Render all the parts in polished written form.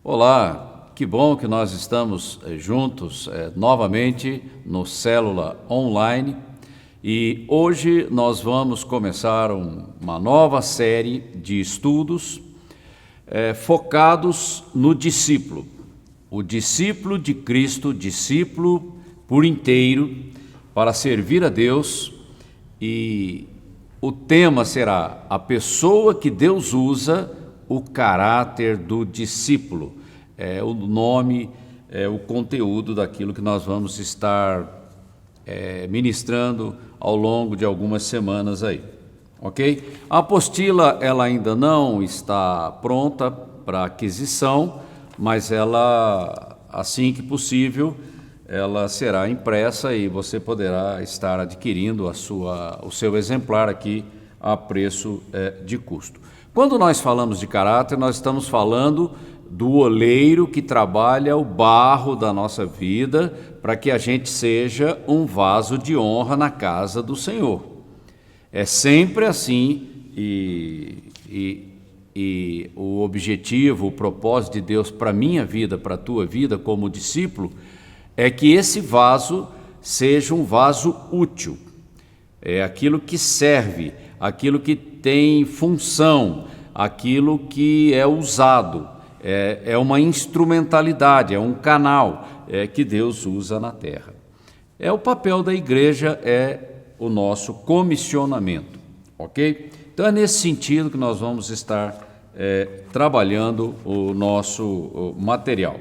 Olá, que bom que nós estamos juntos novamente no Célula Online e hoje nós vamos começar uma nova série de estudos focados no discípulo, o discípulo de Cristo, discípulo por inteiro para servir a Deus, e o tema será a pessoa que Deus usa, o caráter do discípulo. É o nome, o conteúdo daquilo que nós vamos estar ministrando ao longo de algumas semanas aí, ok? A apostila ela ainda não está pronta para aquisição, mas ela, assim que possível, ela será impressa e você poderá estar adquirindo o seu exemplar aqui a preço de custo. Quando nós falamos de caráter, nós estamos falando do oleiro que trabalha o barro da nossa vida para que a gente seja um vaso de honra na casa do Senhor. É sempre assim e o objetivo, o propósito de Deus para a minha vida, para a tua vida como discípulo, é que esse vaso seja um vaso útil. É aquilo que serve, aquilo que tem função, aquilo que é usado, é uma instrumentalidade, é um canal que Deus usa na terra. O papel da igreja, o nosso comissionamento, ok? Então é nesse sentido que nós vamos estar trabalhando o nosso material.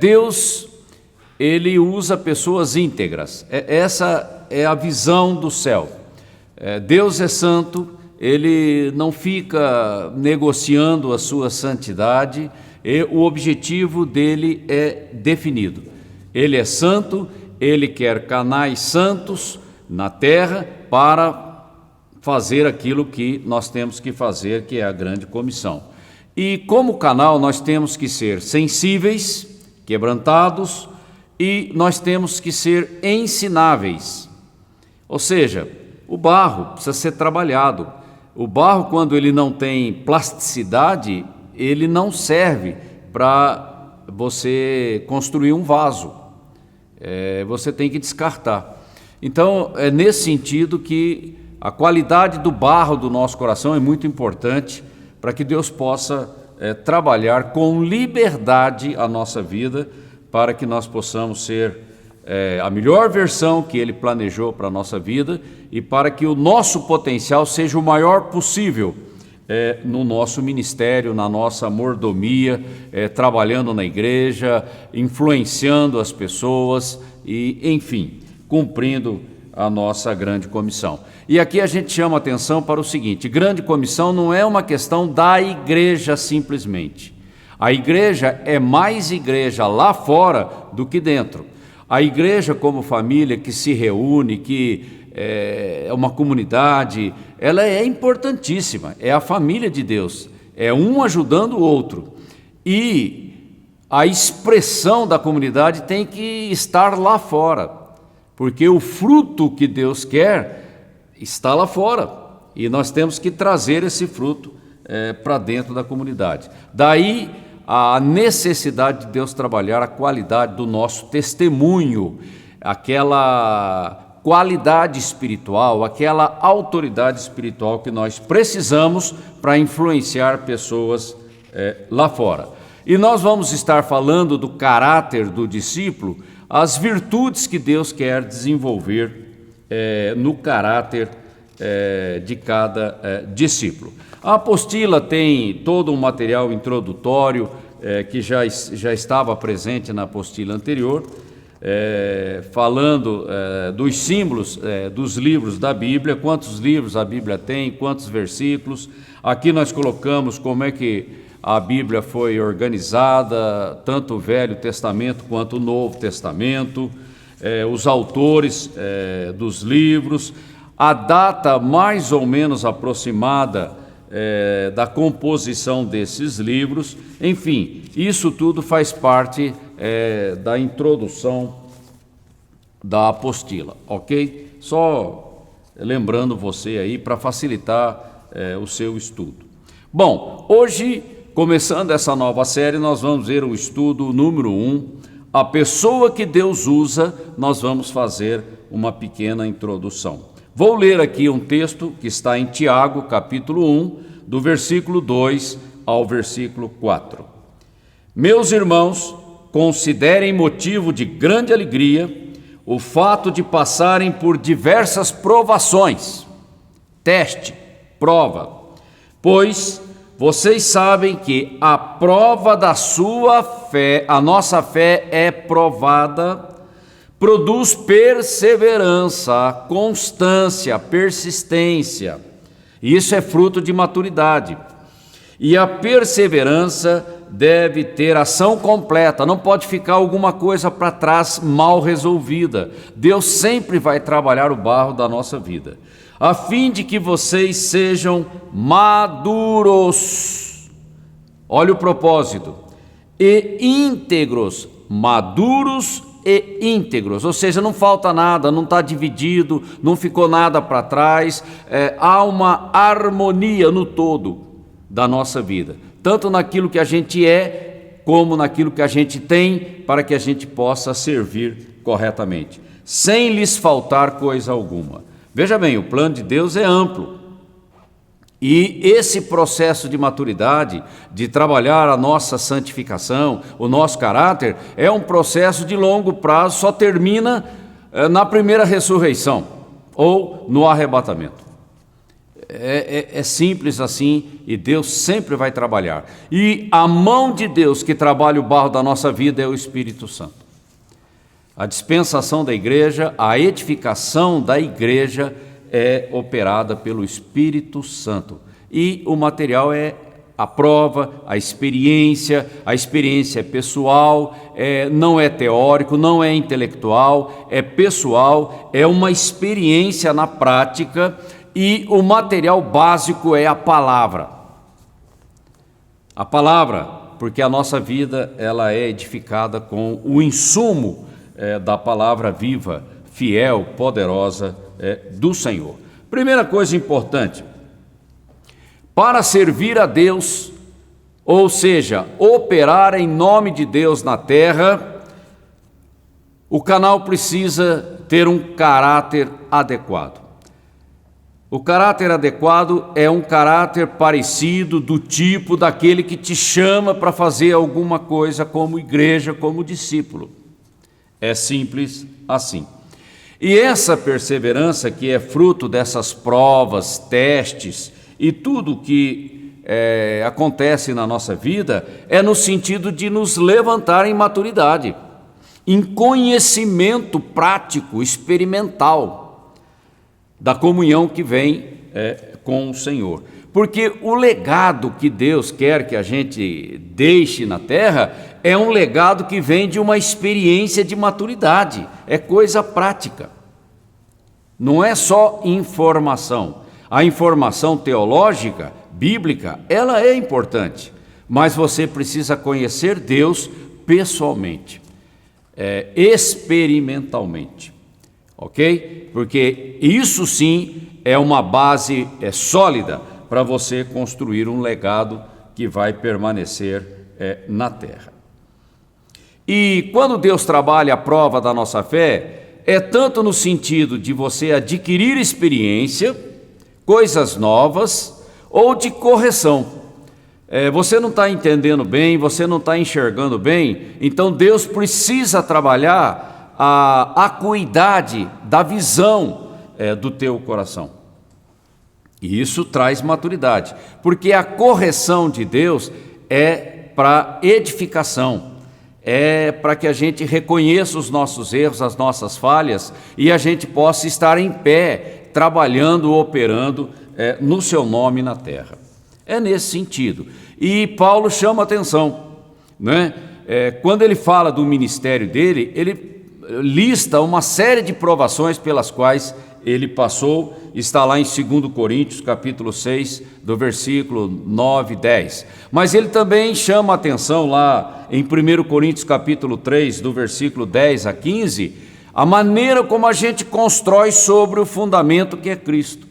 Deus, Ele usa pessoas íntegras, essa é a visão do céu. Deus é santo, Ele não fica negociando a sua santidade, e o objetivo dele é definido. Ele é santo, Ele quer canais santos na terra para fazer aquilo que nós temos que fazer, que é a grande comissão. E como canal nós temos que ser sensíveis, quebrantados, e nós temos que ser ensináveis. Ou seja, o barro precisa ser trabalhado. O barro, quando ele não tem plasticidade, ele não serve para você construir um vaso. Você tem que descartar. Então, é nesse sentido que a qualidade do barro do nosso coração é muito importante para que Deus possa trabalhar com liberdade a nossa vida, para que nós possamos ser a melhor versão que Ele planejou para a nossa vida e para que o nosso potencial seja o maior possível no nosso ministério, na nossa mordomia, trabalhando na igreja, influenciando as pessoas e, enfim, cumprindo a nossa grande comissão. E aqui a gente chama atenção para o seguinte: grande comissão não é uma questão da igreja simplesmente. A igreja é mais igreja lá fora do que dentro. A igreja como família que se reúne, que é uma comunidade, ela é importantíssima, é a família de Deus, é um ajudando o outro. E a expressão da comunidade tem que estar lá fora, porque o fruto que Deus quer está lá fora, e nós temos que trazer esse fruto para dentro da comunidade. Daí a necessidade de Deus trabalhar a qualidade do nosso testemunho, aquela qualidade espiritual, aquela autoridade espiritual que nós precisamos para influenciar pessoas lá fora. E nós vamos estar falando do caráter do discípulo, as virtudes que Deus quer desenvolver no caráter de cada discípulo. A apostila tem todo um material introdutório que já estava presente na apostila anterior, falando dos símbolos dos livros da Bíblia, quantos livros a Bíblia tem, quantos versículos. Aqui nós colocamos como é que a Bíblia foi organizada, tanto o Velho Testamento quanto o Novo Testamento, os autores dos livros, a data mais ou menos aproximada da composição desses livros. Enfim, isso tudo faz parte da introdução da apostila, ok? Só lembrando você aí para facilitar o seu estudo. Bom, hoje começando essa nova série, nós vamos ver o estudo número 1, a pessoa que Deus usa. Nós vamos fazer uma pequena introdução. Vou ler aqui um texto que está em Tiago, capítulo 1, do versículo 2 ao versículo 4. Meus irmãos, considerem motivo de grande alegria o fato de passarem por diversas provações, teste, prova, pois vocês sabem que a prova da sua fé, a nossa fé é provada, produz perseverança, constância, persistência. Isso é fruto de maturidade. E a perseverança deve ter ação completa, não pode ficar alguma coisa para trás mal resolvida. Deus sempre vai trabalhar o barro da nossa vida, a fim de que vocês sejam maduros. Olha o propósito. E íntegros, maduros e íntegros, ou seja, não falta nada, não está dividido, não ficou nada para trás, há uma harmonia no todo da nossa vida, tanto naquilo que a gente é, como naquilo que a gente tem, para que a gente possa servir corretamente, sem lhes faltar coisa alguma. Veja bem, o plano de Deus é amplo, e esse processo de maturidade, de trabalhar a nossa santificação, o nosso caráter, é um processo de longo prazo, só termina na primeira ressurreição, ou no arrebatamento. É simples assim, e Deus sempre vai trabalhar. E a mão de Deus que trabalha o barro da nossa vida é o Espírito Santo. A dispensação da igreja, a edificação da igreja é operada pelo Espírito Santo. E o material é a prova, a experiência é pessoal, não é teórico, não é intelectual, é pessoal, é uma experiência na prática. E o material básico é a palavra. A palavra, porque a nossa vida ela é edificada com o insumo da palavra viva, fiel, poderosa do Senhor. Primeira coisa importante, para servir a Deus, ou seja, operar em nome de Deus na terra, o canal precisa ter um caráter adequado. O caráter adequado é um caráter parecido do tipo daquele que te chama para fazer alguma coisa como igreja, como discípulo. É simples assim. E essa perseverança que é fruto dessas provas, testes e tudo que acontece na nossa vida é no sentido de nos levantar em maturidade, em conhecimento prático, experimental, da comunhão que vem com o Senhor. Porque o legado que Deus quer que a gente deixe na terra é um legado que vem de uma experiência de maturidade, é coisa prática. Não é só informação. A informação teológica, bíblica, ela é importante, mas você precisa conhecer Deus pessoalmente, experimentalmente. Ok? Porque isso sim é uma base sólida para você construir um legado que vai permanecer na terra. E quando Deus trabalha a prova da nossa fé, é tanto no sentido de você adquirir experiência, coisas novas, ou de correção. Você não está entendendo bem, você não está enxergando bem, então Deus precisa trabalhar a acuidade da visão do teu coração. E isso traz maturidade, porque a correção de Deus é para edificação, é para que a gente reconheça os nossos erros, as nossas falhas, e a gente possa estar em pé, trabalhando, operando no seu nome na terra. É nesse sentido. E Paulo chama atenção, né? Quando ele fala do ministério dele, ele lista uma série de provações pelas quais ele passou, está lá em 2 Coríntios, capítulo 6, do versículo 9 e 10. Mas ele também chama a atenção lá em 1 Coríntios, capítulo 3, do versículo 10 a 15, a maneira como a gente constrói sobre o fundamento que é Cristo.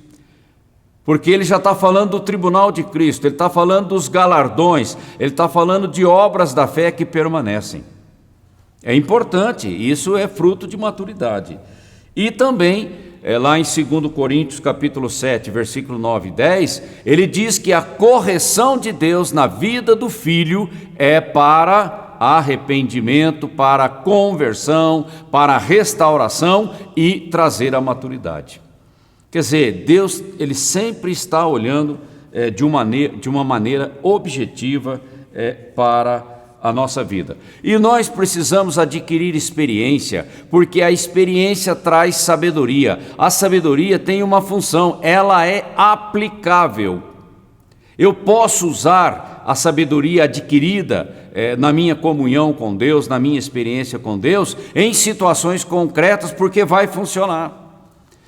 porque ele já está falando do tribunal de Cristo, ele está falando dos galardões, ele está falando de obras da fé que permanecem. É importante, isso é fruto de maturidade. E também, lá em 2 Coríntios capítulo 7, versículo 9 e 10, ele diz que a correção de Deus na vida do filho é para arrependimento, para conversão, para restauração e trazer a maturidade. Quer dizer, Deus, ele sempre está olhando de uma maneira objetiva para a nossa vida. E nós precisamos adquirir experiência, porque a experiência traz sabedoria. A sabedoria tem uma função, ela é aplicável. Eu posso usar a sabedoria adquirida na minha comunhão com Deus, na minha experiência com Deus, em situações concretas, porque vai funcionar.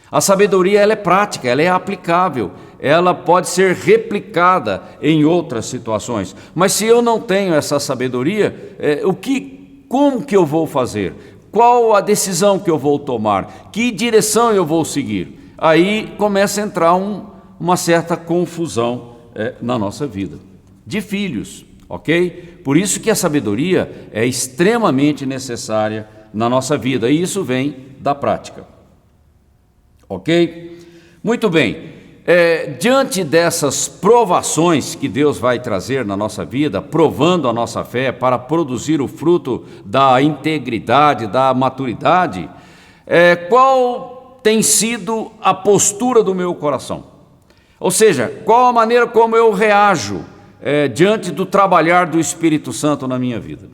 A sabedoria, ela é prática, ela é aplicável, ela pode ser replicada em outras situações. Mas se eu não tenho essa sabedoria, como que eu vou fazer? Qual a decisão que eu vou tomar? Que direção eu vou seguir? Aí começa a entrar uma certa confusão na nossa vida, de filhos, ok? Por isso que a sabedoria é extremamente necessária na nossa vida, e isso vem da prática. Ok? Muito bem, diante dessas provações que Deus vai trazer na nossa vida, provando a nossa fé para produzir o fruto da integridade, da maturidade, qual tem sido a postura do meu coração? Ou seja, qual a maneira como eu reajo diante do trabalhar do Espírito Santo na minha vida?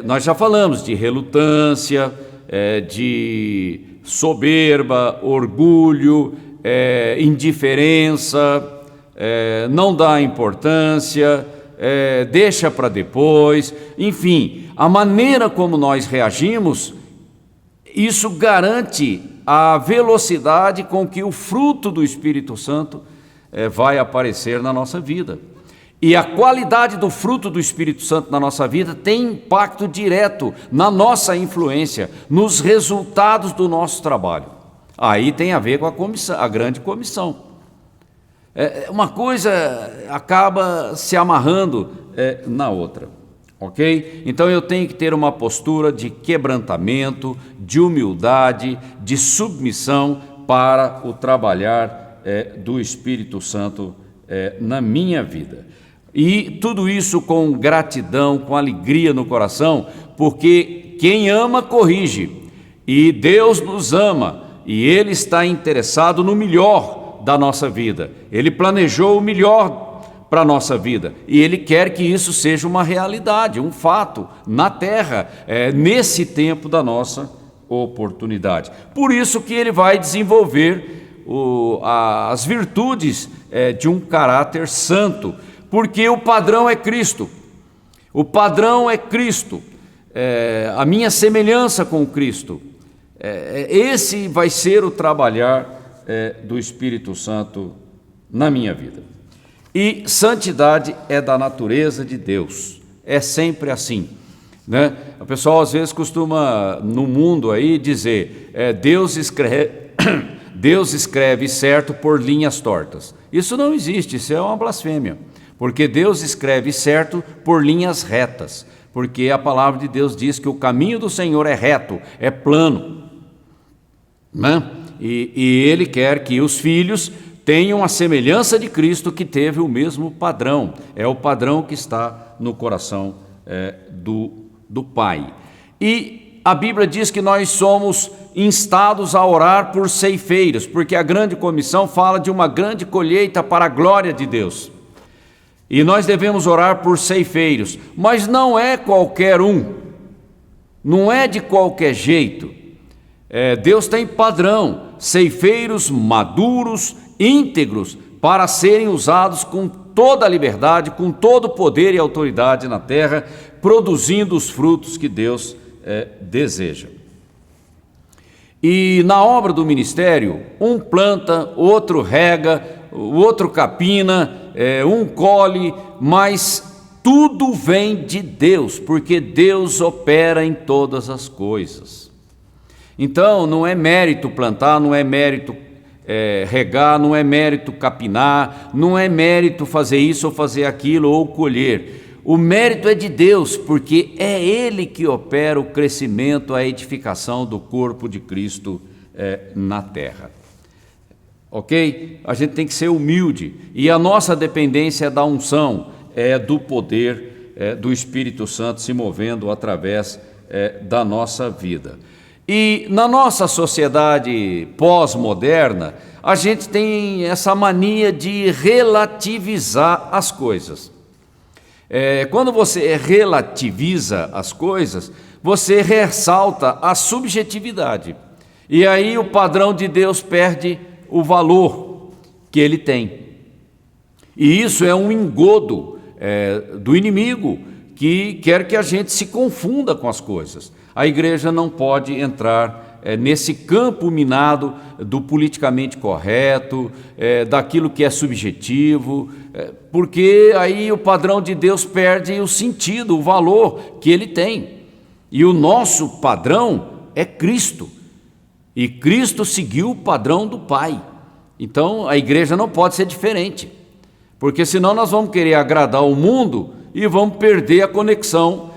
Nós já falamos de relutância, de soberba, orgulho, indiferença, não dá importância, deixa para depois, enfim, a maneira como nós reagimos, isso garante a velocidade com que o fruto do Espírito Santo vai aparecer na nossa vida. E a qualidade do fruto do Espírito Santo na nossa vida tem impacto direto na nossa influência, nos resultados do nosso trabalho. Aí tem a ver com a grande comissão. Uma coisa acaba se amarrando na outra, ok? Então eu tenho que ter uma postura de quebrantamento, de humildade, de submissão para o trabalhar do Espírito Santo na minha vida. E tudo isso com gratidão, com alegria no coração, porque quem ama corrige, e Deus nos ama, e Ele está interessado no melhor da nossa vida. Ele planejou o melhor para a nossa vida, e Ele quer que isso seja uma realidade, um fato, na terra, nesse tempo da nossa oportunidade. Por isso que Ele vai desenvolver as virtudes de um caráter santo, porque o padrão é Cristo, o padrão é Cristo, a minha semelhança com Cristo, esse vai ser o trabalhar do Espírito Santo na minha vida. E santidade é da natureza de Deus, é sempre assim, né? O pessoal às vezes costuma no mundo aí dizer, Deus escreve certo por linhas tortas. Isso não existe, isso é uma blasfêmia. Porque Deus escreve certo por linhas retas, porque a palavra de Deus diz que o caminho do Senhor é reto, é plano, né? E Ele quer que os filhos tenham a semelhança de Cristo, que teve o mesmo padrão, é o padrão que está no coração do Pai. E a Bíblia diz que nós somos instados a orar por ceifeiros, porque a grande comissão fala de uma grande colheita para a glória de Deus. E nós devemos orar por ceifeiros, mas não é qualquer um, não é de qualquer jeito. Deus tem padrão, ceifeiros maduros, íntegros, para serem usados com toda a liberdade, com todo o poder e autoridade na terra, produzindo os frutos que Deus deseja. E na obra do ministério, um planta, outro rega, o outro capina, um colhe, mas tudo vem de Deus, porque Deus opera em todas as coisas. Então não é mérito plantar, não é mérito regar, não é mérito capinar, não é mérito fazer isso ou fazer aquilo ou colher. O mérito é de Deus, porque é Ele que opera o crescimento, a edificação do corpo de Cristo na terra. Ok? A gente tem que ser humilde, e a nossa dependência é da unção, do poder do Espírito Santo se movendo através da nossa vida. E na nossa sociedade pós-moderna, a gente tem essa mania de relativizar as coisas. Quando você relativiza as coisas, você ressalta a subjetividade. E aí o padrão de Deus perde o valor que ele tem. E isso é um engodo do inimigo, que quer que a gente se confunda com as coisas. A igreja não pode entrar nesse campo minado do politicamente correto, daquilo que é subjetivo, porque aí o padrão de Deus perde o sentido, o valor que ele tem. E o nosso padrão é Cristo, e Cristo seguiu o padrão do Pai. Então a igreja não pode ser diferente, porque senão nós vamos querer agradar o mundo e vamos perder a conexão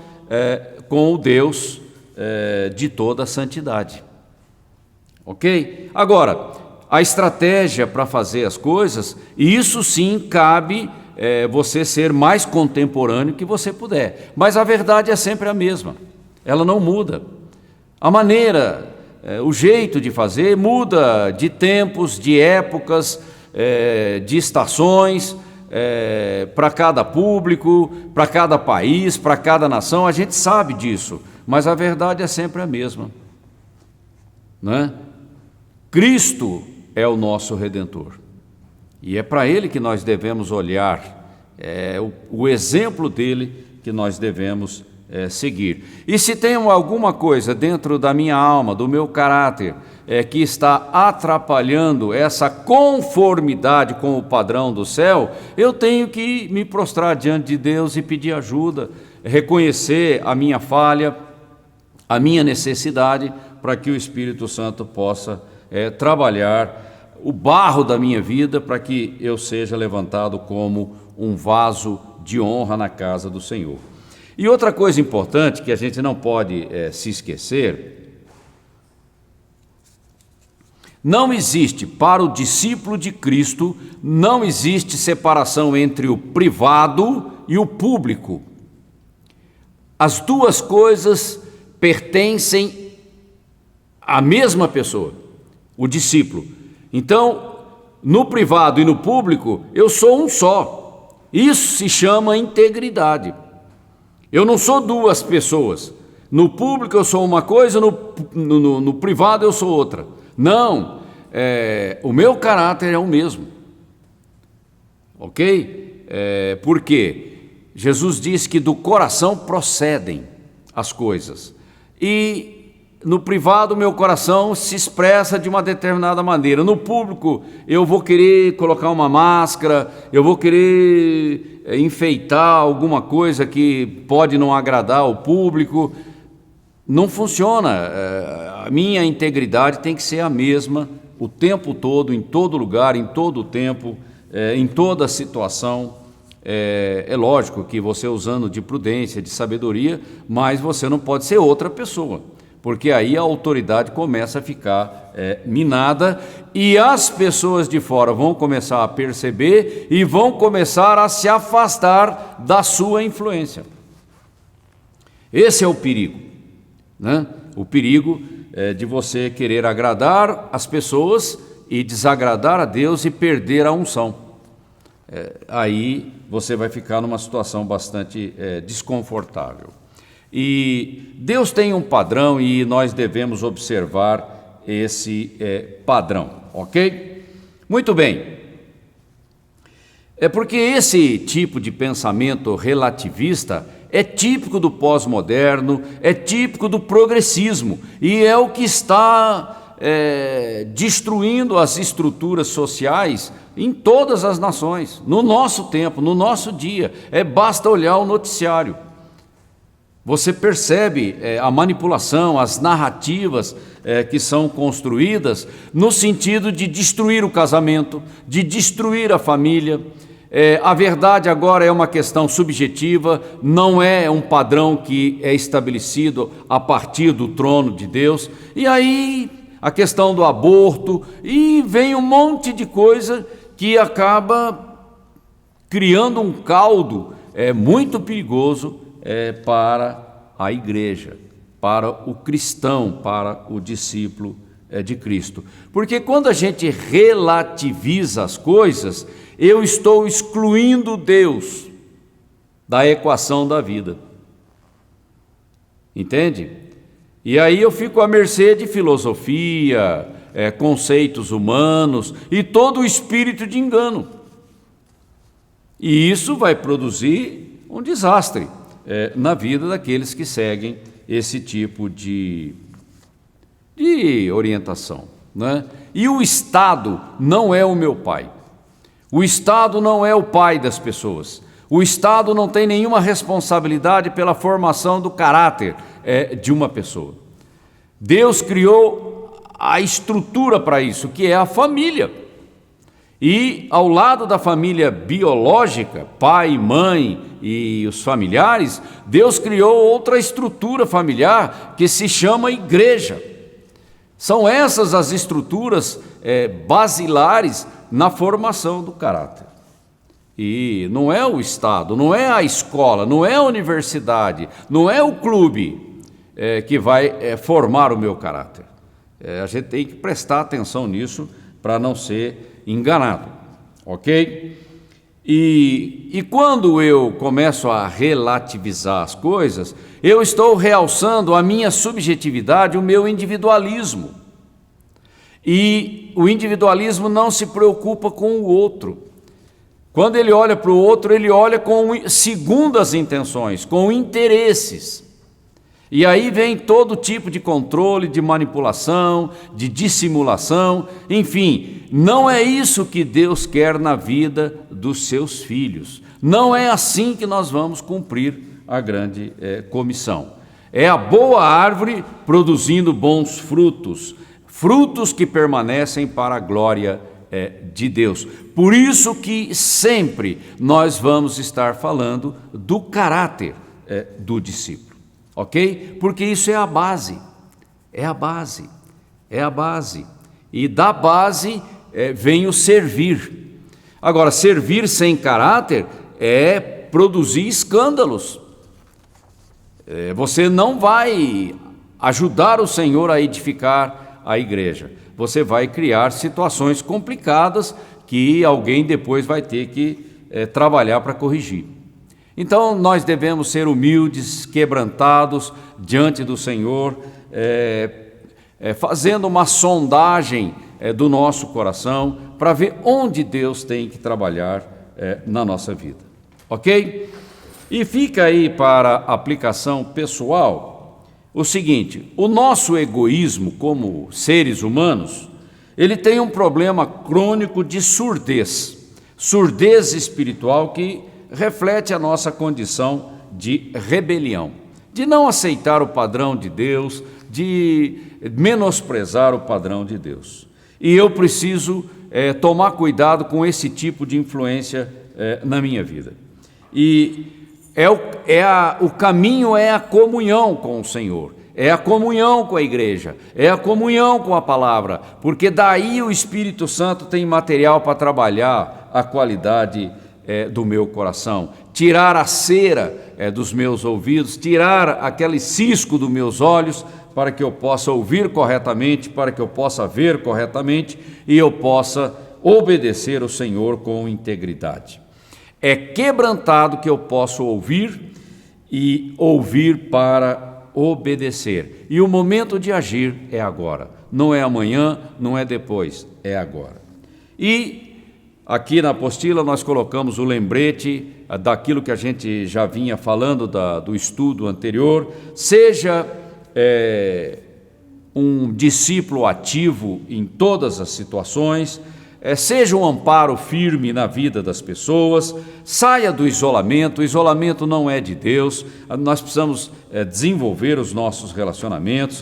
com o Deus de toda a santidade. Ok? Agora, a estratégia para fazer as coisas, isso sim cabe você ser mais contemporâneo que você puder, mas a verdade é sempre a mesma, ela não muda. A maneira, o jeito de fazer muda de tempos, de épocas, de estações, para cada público, para cada país, para cada nação, a gente sabe disso, mas a verdade é sempre a mesma, né? Cristo é o nosso Redentor, e é para Ele que nós devemos olhar, o exemplo dele que nós devemos seguir. E se tem alguma coisa dentro da minha alma, do meu caráter, que está atrapalhando essa conformidade com o padrão do céu, eu tenho que me prostrar diante de Deus e pedir ajuda, reconhecer a minha falha, a minha necessidade, para que o Espírito Santo possa trabalhar o barro da minha vida, para que eu seja levantado como um vaso de honra na casa do Senhor. E outra coisa importante que a gente não pode se esquecer: não existe, para o discípulo de Cristo, não existe separação entre o privado e o público. As duas coisas pertencem à mesma pessoa, o discípulo. Então, no privado e no público, eu sou um só. Isso se chama integridade. Eu não sou duas pessoas. No público eu sou uma coisa, no privado eu sou outra. Não, o meu caráter é o mesmo, ok? Porque Jesus disse que do coração procedem as coisas, e no privado o meu coração se expressa de uma determinada maneira. No público eu vou querer colocar uma máscara, eu vou querer enfeitar alguma coisa que pode não agradar ao público. Não funciona. A minha integridade tem que ser a mesma o tempo todo, em todo lugar, em todo o tempo, em toda situação. É lógico que você usando de prudência, de sabedoria, mas você não pode ser outra pessoa, porque aí a autoridade começa a ficar minada, e as pessoas de fora vão começar a perceber e vão começar a se afastar da sua influência. Esse é o perigo, né? O perigo de você querer agradar as pessoas e desagradar a Deus e perder a unção. Aí você vai ficar numa situação bastante desconfortável. E Deus tem um padrão e nós devemos observar esse padrão, ok? Muito bem. É porque esse tipo de pensamento relativista é típico do pós-moderno, é típico do progressismo, e é o que está destruindo as estruturas sociais em todas as nações, no nosso tempo, no nosso dia. Basta olhar o noticiário. Você percebe a manipulação, as narrativas que são construídas no sentido de destruir o casamento, de destruir a família. A verdade agora é uma questão subjetiva, não é um padrão que é estabelecido a partir do trono de Deus. E aí a questão do aborto, e vem um monte de coisa que acaba criando um caldo muito perigoso para a igreja, para o cristão, para o discípulo de Cristo. Porque quando a gente relativiza as coisas, eu estou excluindo Deus da equação da vida. Entende? E aí eu fico à mercê de filosofia, conceitos humanos e todo o espírito de engano. E isso vai produzir um desastre na vida daqueles que seguem esse tipo de orientação, né? E o Estado não é o meu pai. O Estado não é o pai das pessoas. O Estado não tem nenhuma responsabilidade pela formação do caráter de uma pessoa. Deus criou a estrutura para isso, que é a família. E ao lado da família biológica, pai, mãe e os familiares, Deus criou outra estrutura familiar que se chama igreja. São essas as estruturas basilares na formação do caráter. E não é o Estado, não é a escola, não é a universidade, não é o clube que vai formar o meu caráter. A gente tem que prestar atenção nisso para não ser enganado, ok? E quando eu começo a relativizar as coisas, eu estou realçando a minha subjetividade, o meu individualismo. E o individualismo não se preocupa com o outro. Quando ele olha para o outro, ele olha segundo as intenções, com interesses. E aí vem todo tipo de controle, de manipulação, de dissimulação, enfim, não é isso que Deus quer na vida dos seus filhos. Não é assim que nós vamos cumprir a grande comissão. É a boa árvore produzindo bons frutos, frutos que permanecem para a glória de Deus. Por isso que sempre nós vamos estar falando do caráter do discípulo. Ok? Porque isso é a base, é a base, é a base. E da base vem o servir. Agora, servir sem caráter é produzir escândalos. Você não vai ajudar o Senhor a edificar a igreja. Você vai criar situações complicadas que alguém depois vai ter que trabalhar para corrigir. Então, nós devemos ser humildes, quebrantados diante do Senhor, fazendo uma sondagem do nosso coração para ver onde Deus tem que trabalhar na nossa vida, ok? E fica aí para aplicação pessoal o seguinte: o nosso egoísmo como seres humanos, ele tem um problema crônico de surdez espiritual que reflete a nossa condição de rebelião, de não aceitar o padrão de Deus, de menosprezar o padrão de Deus. E eu preciso tomar cuidado com esse tipo de influência na minha vida. E o caminho é a comunhão com o Senhor, é a comunhão com a igreja, é a comunhão com a palavra, porque daí o Espírito Santo tem material para trabalhar a qualidade do meu coração, tirar a cera dos meus ouvidos, tirar aquele cisco dos meus olhos, para que eu possa ouvir corretamente, para que eu possa ver corretamente e eu possa obedecer o Senhor com integridade. É quebrantado que eu posso ouvir e ouvir para obedecer. E o momento de agir é agora, não é amanhã, não é depois, é agora. E aqui na apostila nós colocamos o lembrete daquilo que a gente já vinha falando do estudo anterior. Seja um discípulo ativo em todas as situações, seja um amparo firme na vida das pessoas, saia do isolamento. O isolamento não é de Deus. Nós precisamos desenvolver os nossos relacionamentos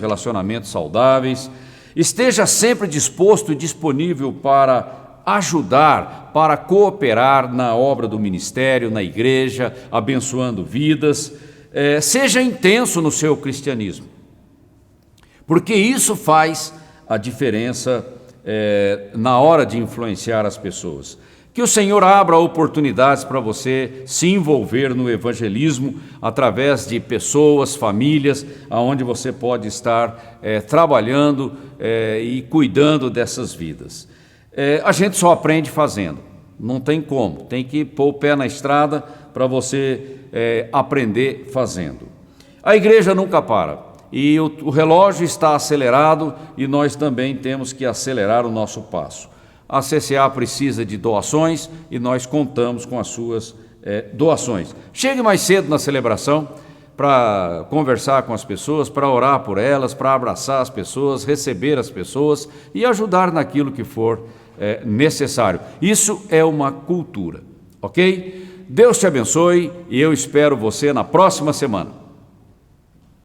saudáveis. Esteja sempre disposto e disponível para ajudar, para cooperar na obra do ministério, na igreja, abençoando vidas. Seja intenso no seu cristianismo, porque isso faz a diferença na hora de influenciar as pessoas. Que o Senhor abra oportunidades para você se envolver no evangelismo através de pessoas, famílias, aonde você pode estar trabalhando e cuidando dessas vidas. A gente só aprende fazendo, não tem como, tem que pôr o pé na estrada para você aprender fazendo. A igreja nunca para. E o relógio está acelerado e nós também temos que acelerar o nosso passo. A CCA precisa de doações e nós contamos com as suas doações. Chegue mais cedo na celebração para conversar com as pessoas, para orar por elas, para abraçar as pessoas, receber as pessoas e ajudar naquilo que for necessário. Isso é uma cultura, ok? Deus te abençoe e eu espero você na próxima semana.